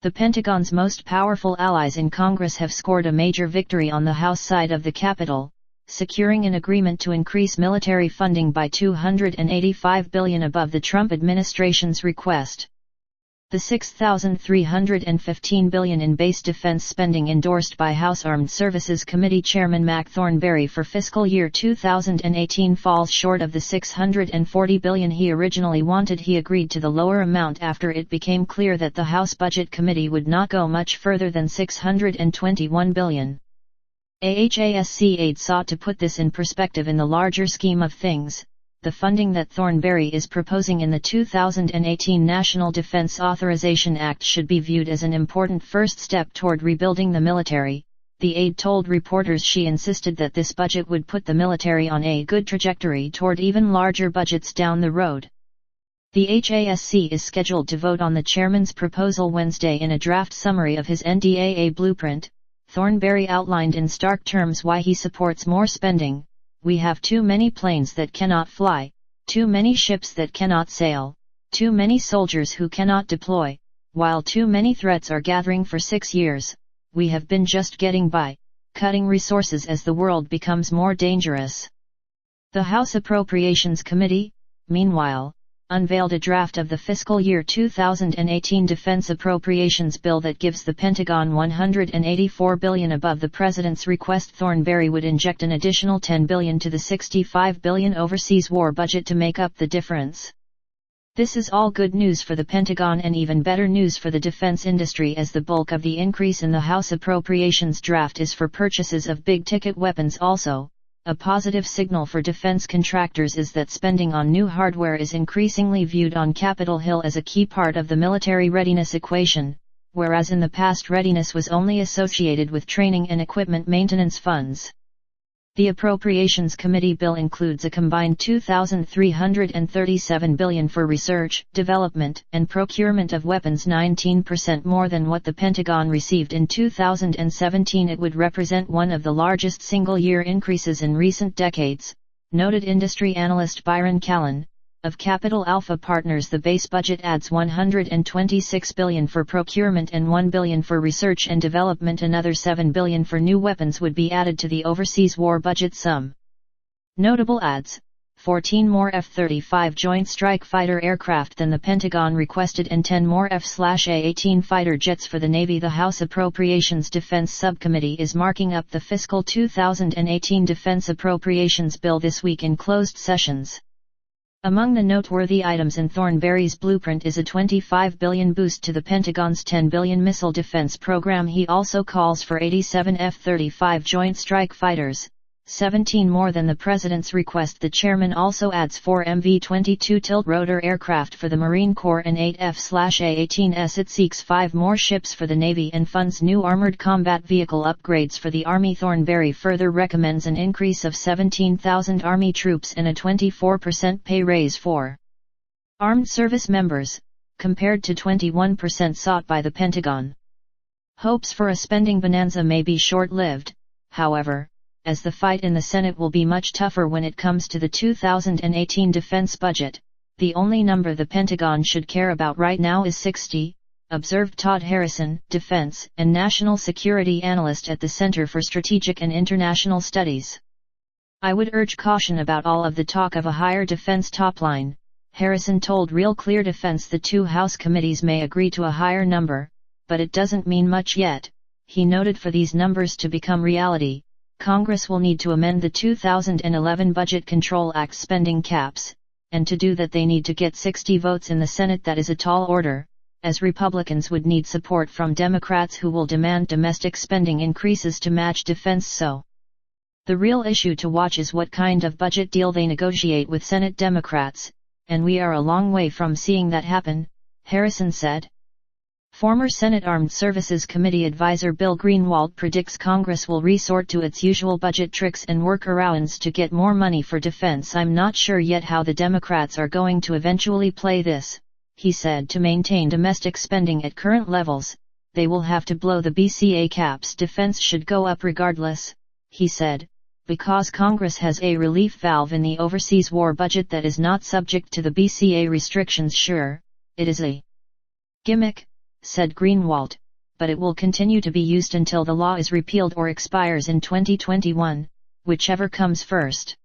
The Pentagon's most powerful allies in Congress have scored a major victory on the House side of the Capitol, securing an agreement to increase military funding by $285 billion above the Trump administration's request. The $6,315 billion in base defense spending endorsed by House Armed Services Committee Chairman Mac Thornberry for fiscal year 2018 falls short of the $640 billion he originally wanted. He agreed to the lower amount after it became clear that the House Budget Committee would not go much further than $621 billion. A HASC aide sought to put this in perspective in the larger scheme of things. The funding that Thornberry is proposing in the 2018 National Defense Authorization Act should be viewed as an important first step toward rebuilding the military, the aide told reporters. She insisted that this budget would put the military on a good trajectory toward even larger budgets down the road. The HASC is scheduled to vote on the chairman's proposal Wednesday. In a draft summary of his NDAA blueprint, Thornberry outlined in stark terms why he supports more spending. We have too many planes that cannot fly, too many ships that cannot sail, too many soldiers who cannot deploy, while too many threats are gathering for 6 years. We have been just getting by, cutting resources as the world becomes more dangerous. The House Appropriations Committee, meanwhile, unveiled a draft of the fiscal year 2018 defense appropriations bill that gives the Pentagon $184 billion above the president's request. Thornberry would inject an additional $10 billion to the $65 billion overseas war budget to make up the difference. This is all good news for the Pentagon and even better news for the defense industry, as the bulk of the increase in the House appropriations draft is for purchases of big-ticket weapons. Also, a positive signal for defense contractors is that spending on new hardware is increasingly viewed on Capitol Hill as a key part of the military readiness equation, whereas in the past readiness was only associated with training and equipment maintenance funds. The Appropriations Committee bill includes a combined $2,337 billion for research, development, and procurement of weapons, 19% more than what the Pentagon received in 2017. It would represent one of the largest single-year increases in recent decades, noted industry analyst Byron Callan, of Capital Alpha Partners. The base budget adds $126 billion for procurement and $1 billion for research and development. Another $7 billion for new weapons would be added to the overseas war budget sum. Notable adds: 14 more F-35 Joint Strike Fighter aircraft than the Pentagon requested and 10 more F/A-18 fighter jets for the Navy. The House Appropriations Defense Subcommittee is marking up the fiscal 2018 defense appropriations bill this week in closed sessions. Among the noteworthy items in Thornberry's blueprint is a $25 billion boost to the Pentagon's $10 billion missile defense program. He also calls for 87 F-35 Joint Strike Fighters, 17 more than the president's request. The chairman also adds 4 MV-22 tilt-rotor aircraft for the Marine Corps and 8 F/A-18s. It seeks 5 more ships for the Navy and funds new armored combat vehicle upgrades for the Army. Thornberry further recommends an increase of 17,000 Army troops and a 24% pay raise for armed service members, compared to 21% sought by the Pentagon. Hopes for a spending bonanza may be short-lived, however, as the fight in the Senate will be much tougher when it comes to the 2018 defense budget. The only number the Pentagon should care about right now is 60, observed Todd Harrison, defense and national security analyst at the Center for Strategic and International Studies. I would urge caution about all of the talk of a higher defense top line, Harrison told Real Clear Defense. The two House committees may agree to a higher number, but it doesn't mean much yet. He noted for these numbers to become reality, Congress will need to amend the 2011 Budget Control Act spending caps, and to do that they need to get 60 votes in the Senate. That is a tall order, as Republicans would need support from Democrats who will demand domestic spending increases to match defense. So, the real issue to watch is what kind of budget deal they negotiate with Senate Democrats, and we are a long way from seeing that happen, Harrison said. Former Senate Armed Services Committee advisor Bill Greenwald predicts Congress will resort to its usual budget tricks and workarounds to get more money for defense. I'm not sure yet how the Democrats are going to eventually play this, he said. To maintain domestic spending at current levels, they will have to blow the BCA caps. Defense should go up regardless, he said, because Congress has a relief valve in the overseas war budget that is not subject to the BCA restrictions. Sure, it is a gimmick, said Greenwald, but it will continue to be used until the law is repealed or expires in 2021, whichever comes first.